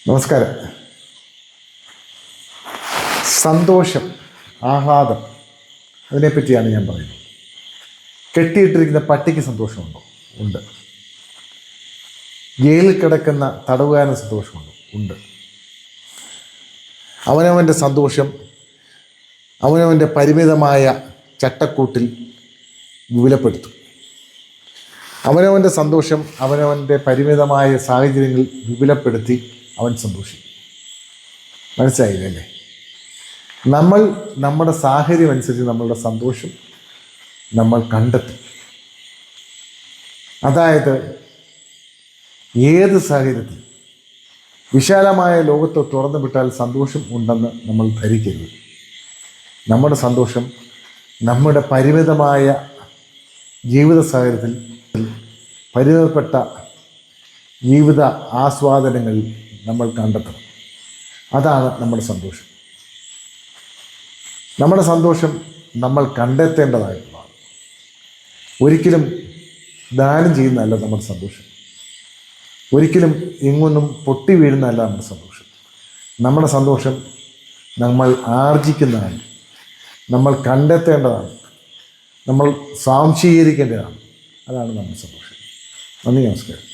നമസ്കാരം. സന്തോഷം, ആഹ്ലാദം, അതിനെപ്പറ്റിയാണ് ഞാൻ പറയുന്നത്. കെട്ടിയിട്ടിരിക്കുന്ന പട്ടിക്ക് സന്തോഷമുണ്ടോ? ഉണ്ട്. ജയിലിൽ കിടക്കുന്ന തടവുകാരന് സന്തോഷമുണ്ടോ? ഉണ്ട്. അവനവൻ്റെ സന്തോഷം അവനവൻ്റെ പരിമിതമായ ചട്ടക്കൂട്ടിൽ വിപുലപ്പെടുത്തും. അവനവൻ്റെ സന്തോഷം അവനവൻ്റെ പരിമിതമായ സാഹചര്യങ്ങൾ വിപുലപ്പെടുത്തി അവൻ സന്തോഷിക്കും. മനസ്സിലായില്ലേ? നമ്മൾ നമ്മുടെ സാഹചര്യം അനുസരിച്ച് നമ്മളുടെ സന്തോഷം നമ്മൾ കണ്ടെത്തും. അതായത് ഏത് സാഹചര്യത്തിൽ വിശാലമായ ലോകത്തെ തുറന്നു വിട്ടാൽ സന്തോഷം ഉണ്ടെന്ന് നമ്മൾ ധരിക്കരുത്. നമ്മുടെ സന്തോഷം നമ്മുടെ പരിമിതമായ ജീവിത സാഹചര്യത്തിൽ പരിമിതപ്പെട്ട ജീവിത ആസ്വാദനങ്ങളിൽ നമ്മൾ കണ്ടെത്തണം. അതാണ് നമ്മുടെ സന്തോഷം. നമ്മുടെ സന്തോഷം നമ്മൾ കണ്ടെത്തേണ്ടതായിട്ടുള്ളതാണ്. ഒരിക്കലും ദാനം ചെയ്യുന്നതല്ല നമ്മുടെ സന്തോഷം. ഒരിക്കലും എങ്ങൊന്നും പൊട്ടി വീഴുന്നതല്ല നമ്മുടെ സന്തോഷം. നമ്മുടെ സന്തോഷം നമ്മൾ ആർജിക്കുന്നതാണ്, നമ്മൾ കണ്ടെത്തേണ്ടതാണ്, നമ്മൾ സ്വാംശീകരിക്കേണ്ടതാണ്. അതാണ് നമ്മുടെ സന്തോഷം. നന്ദി, നമസ്കാരം.